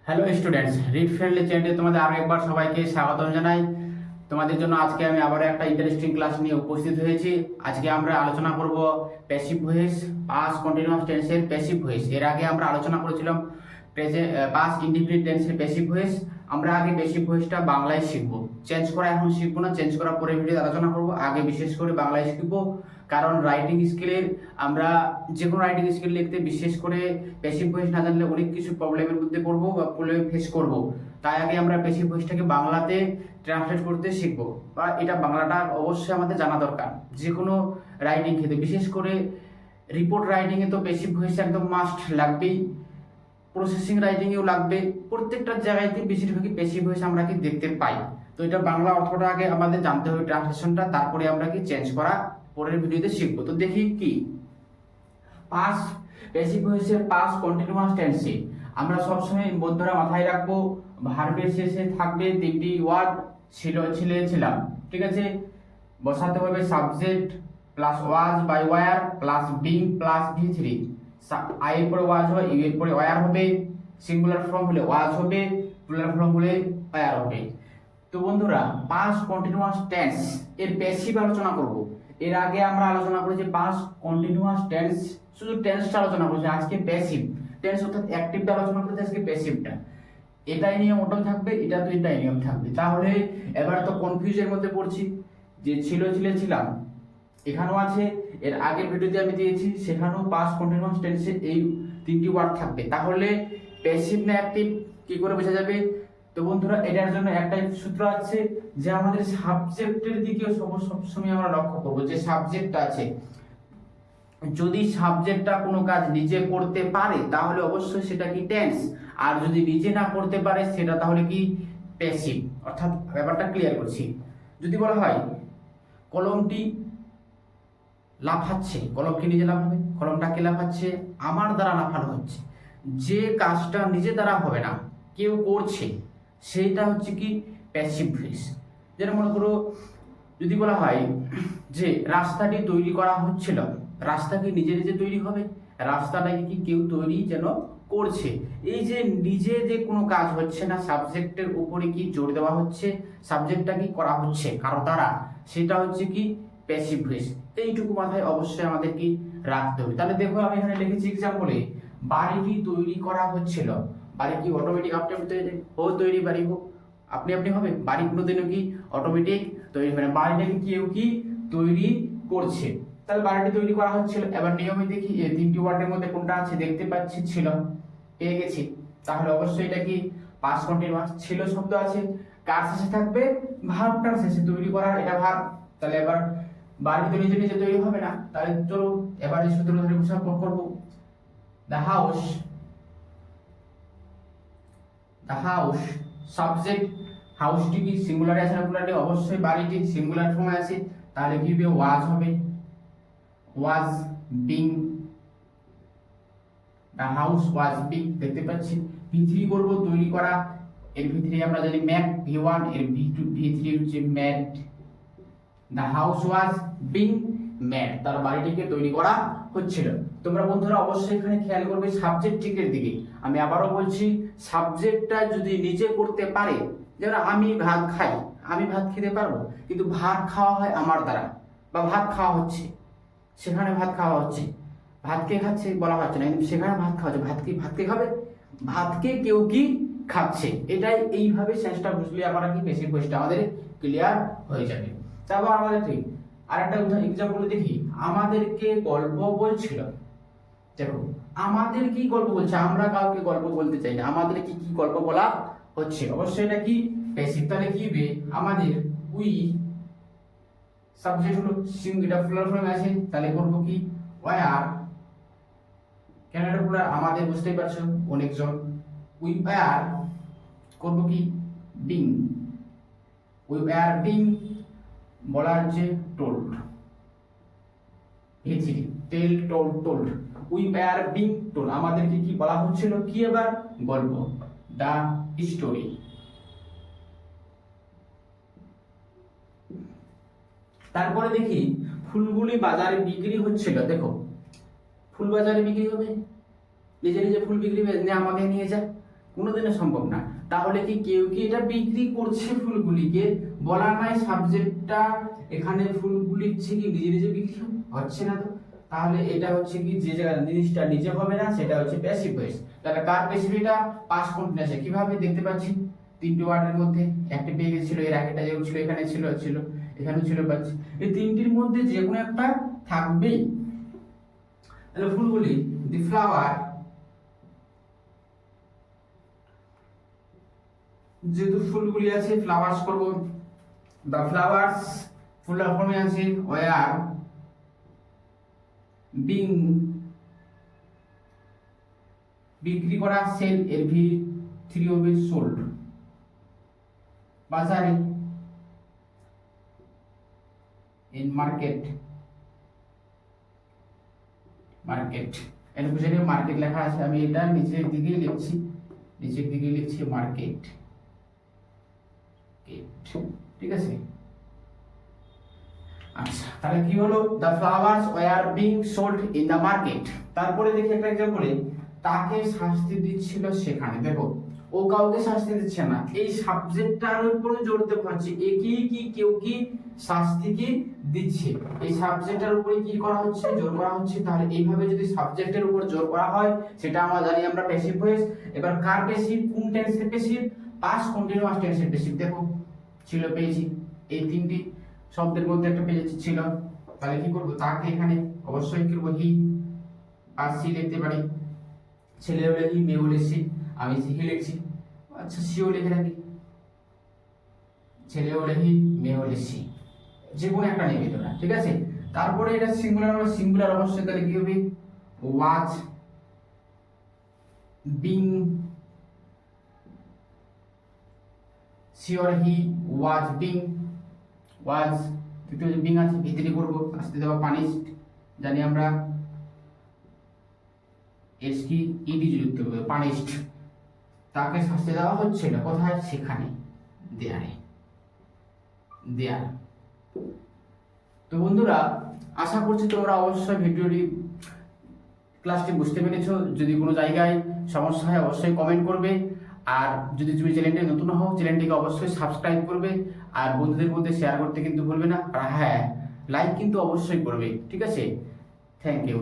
Hello students, read friendly চ্যানেলে তোমাদের আরো একবার সবাইকে স্বাগতম জানাই। তোমাদের জন্য আজকে আমি আবারও একটা ইন্টারেস্টিং ক্লাস নিয়ে উপস্থিত হয়েছি। আজকে আমরা আলোচনা করব প্যাসিভ ভয়েস, পাস্ট কন্টিনিউয়াস টেন্সের প্যাসিভ ভয়েস। এর আগে আমরা আলোচনা করেছিলাম পাস্ট ইনডিফিনিট টেন্সের প্যাসিভ ভয়েস। আমরা আগে প্যাসিভ ভয়েসটা বাংলায় শিখবো, চেঞ্জ করা এখন শিখবো না, চেঞ্জ করার পরে ভিডিওতে আলোচনা করব। আগে বিশেষ করে বাংলায় শিখবো, কারণ রাইটিং স্কিলের আমরা যে কোনো রাইটিং স্কিল লিখতে বিশেষ করে প্যাসিভ ভয়েস না জানলে অনেক কিছু প্রবলেমের মধ্যে পড়বো বা প্রবলেম ফেস করব। তাই আগে আমরা প্যাসিভ ভয়েসটাকে বাংলাতে ট্রান্সলেট করতে শিখবো, বা এটা বাংলাটা অবশ্যই আমাদের জানা দরকার যে কোনো রাইটিং ক্ষেত্রে। বিশেষ করে রিপোর্ট রাইটিংয়ে তো প্যাসিভ ভয়েস একদম মাস্ট লাগবেই, প্রসেসিং রাইটিংয়েও লাগবে, প্রত্যেকটা জায়গাতে বেশিরভাগই প্যাসিভ ভয়েস আমরা কি দেখতে পাই। তো এটা বাংলা অর্থটা আগে আমাদের জানতে হবে, ট্রান্সলেশনটা, তারপরে আমরা কি চেঞ্জ করা পরের ভিডিওতে শিখবো। তো দেখি কি পাস্ট প্যাসিভ ভয়েসের পাস্ট কন্টিনিউয়াস টেন্সে আমরা সবসময় বন্ধুরা মাথায় রাখবো, ভার্বের শেষে থাকবে তিনটি ওয়ার্ড, ছিল, ছিলে, ছিলাম। ঠিক আছে, বসাতে হবে subject plus was by were plus being plus V3। I এর পরে ওয়াজ হয়, ইউ এর পরে ওয়ার হবে, সিঙ্গুলার ফর্ম হলে ওয়াজ হবে, প্লুরাল ফর্ম হলে ওয়ার হবে। তো বন্ধুরা, পাস্ট কন্টিনিউয়াস টেন্স এর প্যাসিভ আলোচনা করব। এর আগে আমরা আলোচনা করেছি পাস্ট কন্টিনিউয়াস টেন্স, শুধু টেন্সটা আলোচনা করেছি। আজকে প্যাসিভ টেন্স অর্থাৎ অ্যাক্টিভটা আলোচনা করেছি, আজকে প্যাসিভটা। এটাই নিয়ম ওটাও থাকবে, এটা তো এটাই নিয়ম থাকবে। তাহলে এবার তো কনফিউজের মধ্যে পড়ছি যে ছিল, ছিলে, ছিলাম এখানেও আছে, এর আগের ভিডিওতে আমি দিয়েছি সেখানেও পাস্ট কন্টিনিউয়াস টেন্সে এই তিনটি ওয়ার্ড থাকবে। তাহলে প্যাসিভ না অ্যাক্টিভ কি করে বোঝা যাবে? তো বন্ধুরা, এটার জন্য একটাই সূত্র আছে যে আমাদের সাবজেক্টের দিকে সবসময় আমরা লক্ষ্য করবো। যে সাবজেক্টটা আছে, যদি সাবজেক্টটা কোনো কাজ নিজে করতে পারে তাহলে অবশ্যই সেটা কি টেন্স, আর যদি নিজে না করতে পারে সেটা তাহলে কি প্যাসিভ। অর্থাৎ ব্যাপারটা ক্লিয়ার করছি। যদি বলা হয় কলমটি লাফাচ্ছে, কলম কি নিজে লাফাবে? কলমটা কে লাফাচ্ছে? আমার দ্বারা লাফানো হচ্ছে। যে কাজটা নিজে দ্বারা হবে না, কেউ করছে, সেইটা হচ্ছে কি প্যাসিভ ভয়েস। যেটা মনে করো যদি বলা হয় যে রাস্তাটি তৈরি করা হচ্ছিল, রাস্তা কি নিজে নিজে তৈরি হবে? রাস্তাটাকে কি কেউ তৈরি যেন করছে। এই যে নিজে যে কোনো কাজ হচ্ছে না, সাবজেক্টের উপরে কি জোর দেওয়া হচ্ছে, সাবজেক্টটা কি করা হচ্ছে কারো দ্বারা, সেটা হচ্ছে কি প্যাসিভ ভয়েস। এইটুকু মাথায় অবশ্যই আমাদের কি রাখতে হবে। তাহলে দেখো আমি এখানে লিখেছি এক্সাম্পলে, বাড়িটি তৈরি করা হচ্ছিল। বাড়ি কি অটোমেটিক আপনি তৈরি বাড়ি হোক আপনি আপনি হবে? বাড়ি কোনোদিনও কি অটোমেটিক তৈরি হয় না, বাড়িটাকে কেউ কি তৈরি করছে। তাহলে বাড়িটি তৈরি করা হচ্ছিল। এবার নিয়মে দেখি এই তিনটি ওয়ার্ডের মধ্যে কোনটা আছে, দেখতে পাচ্ছি ছিল, পেয়ে গেছি। তাহলে অবশ্যই এটা কি পাস্ট কন্টিনিউয়াস। ছিল শব্দ আছে, কার শেষে থাকবে? ভার্বটার শেষে, তৈরি করার এটা ভার্ব। তাহলে এবার বাড়ি তো নিজে নিজে তৈরি হবে না, তাহলে চলো এবার এই সূত্র ধরে উপস্থাপন করবো। The house, the house subject, হাউসটি কি সিঙ্গুলারে আছে না প্লুরালে? অবশ্যই বাড়িটি সিঙ্গুলার ফর্মে আছে, তাহলে কি হবে? ওয়াজ হবে, was being, the house was being. দেখতে পাচ্ছি V3 করব তৈরি করা, এর V3 আমরা জানি ম্যাক V1, এর V3 হচ্ছে mad. The house was being mad, তার বাড়িটিকে তৈরি করা হচ্ছিল। তোমরা বন্ধুরা অবশ্যই এখানে খেয়াল করবে সাবজেক্টের দিকে। আমি আবারও বলছি, সাবজেক্টটা যদি নিজে করতে পারে, যেমন আমি ভাত খাই, আমি ভাত খেতে পারবো, কিন্তু ভাত খাওয়া হয় আমার দ্বারা, বা ভাত খাওয়া হচ্ছে, সেখানে ভাত খাওয়া হচ্ছে, ভাতকে খাচ্ছে বলা হচ্ছে না, কিন্তু সেখানে ভাত খাওয়া হচ্ছে। ভাতকে খাবে, ভাতকে কেউ কি খাচ্ছে। এটাই এইভাবে সেন্সটা বুঝলে আমরা কি প্যাসিভ ভয়েসটা আমাদের ক্লিয়ার হয়ে যাবে। তারপর আমাদের ঠিক আরেকটা এক্সাম্পল দেখি, আমাদেরকে গল্প বলছিল। দেখো আমাদের কি গল্প বলছে, আমরা কাউকে গল্প বলতে চাই না, আমাদের কি কি গল্প বলা হচ্ছে। অবশ্যই এটা কি প্যাসিভ। তাহলে কি হবে? আমাদের উই সাবজেক্ট হলো এটা প্লুরাল ফর্মে আছে, তাহলে করব কি ওয়্যার। কেন এটা প্লুরাল? আমাদের বুঝতেই পারছো অনেকজন। উই ওয়্যার করব কি বিং, উই ওয়্যার বিং বলা হচ্ছে told, tell told told, we were being told, আমাদেরকে কি বলা হচ্ছিল? কি এবার? গল্প, দা স্টোরি। তারপরে দেখি ফুলগুলি বাজারে বিক্রি হচ্ছিল। দেখো ফুল বাজারে বিক্রি হবে, নিজে নিজে ফুল বিক্রি হবে, আমাকে নিয়ে যা, কোনোদিনও সম্ভব না। তাহলে কি কেউ কি এটা বিক্রি করছে ফুলগুলিকে? বলা নাই সাবজেক্টটা এখানে ফুলগুলি হচ্ছে কি নিজে নিজে বিক্রি হচ্ছে না। তো তাহলে এটা হচ্ছে কি যে জায়গায় জিনিসটা নিজে হবে না সেটা হচ্ছে প্যাসিভ ভয়েস। তাহলে কার প্যাসিভ? এটা পাস্ট কন্টিনিউয়াস। কিভাবে দেখতে পাচ্ছি? তিনটি ওয়ার্ডের মধ্যে একটা পেয়ে গেছিল, এর আগেটা যেগুলো ছিল এখানে ছিল এখানেও ছিল পাচ্ছি। এই তিনটির মধ্যে যে কোনো একটা থাকবেই। তাহলে ফুলগুলি দি ফ্লাওয়ার, যেহেতু ফুলগুলি আছে ফ্লাওয়ার্স করব, দ্য ফ্লাওয়ার্স ফুলের ফর্মে আছে ওয়ার বিং, বিক্রি করা, সেল এর ভি থ্রি হবে সোল্ড, বাজারে ইন মার্কেট, মার্কেট এর বুঝে মার্কেট লেখা আছে, আমি এটা নিচের দিকেই লিখছি মার্কেট। ঠিক আছে, আচ্ছা তাহলে কি হলো? The flowers were being sold in the market. তারপরে দেখি একটা এক্সাম্পলে, তাকে শাস্তি দিচ্ছিল সেখানে। দেখো ও কাউকে শাস্তি দিচ্ছে না, এই সাবজেক্টটার উপরে জোর দেওয়া হচ্ছে। একই কি কেউ কি শাস্তি কি দিচ্ছে, এই সাবজেক্টের উপরে কি করা হচ্ছে? জোর করা হচ্ছে। তাহলে এইভাবে যদি সাবজেক্টের উপর জোর করা হয় সেটা আমরা জানি আমরা প্যাসিভ ভয়েস। এবার কার প্যাসিভ? কোন টেন্সের প্যাসিভ? পাস্ট কন্টিনিউয়াস টেন্সের প্যাসিভ। দেখো ছিল পেয়েছি, এই তিনটি শব্দের মধ্যে একটা পেয়েছি ছিল। তাহলে কি করব? তাকে এখানে অবশ্যই কি করব? হি আর সি লিখতে পারি। ছেলে হলে হি, মেয়ে হলে সি, আমি হি লিখছি। আচ্ছা সিও লিখে রাখি, ছেলে হলে হি, মেয়ে হলে সি, যে কোনো একটা নেবে তোমরা। ঠিক আছে, তারপরে এটা সিঙ্গুলার অবশ্যই। তাহলে কি হবে? Was being, she or he was being, was তৃতীয় বিং আছে ভিতরে করব, আসতে দেওয়া পানিশড, জানি আমরা এস কি ইডি যুক্ত করব, পানিশড। তাকে শাস্তি দেওয়া হচ্ছিল কোথায়? সেখানে, দেয়ালে, দেয়াল। তো বন্ধুরা আশা করছি তোমরা অবশ্যই ভিডিওটি ক্লাসটি বুঝতে পেরেছো। যদি কোনো জায়গায় সমস্যা হয় অবশ্যই কমেন্ট করবে। আর যদি তুমি চ্যানেলটি নতুন হও চ্যানেলটিকে অবশ্যই সাবস্ক্রাইব করবে, আর বন্ধুদের মধ্যে শেয়ার করতে কিন্তু ভুলবে না। আর হ্যাঁ, লাইক কিন্তু অবশ্যই করবে। ঠিক আছে, থ্যাংক ইউ।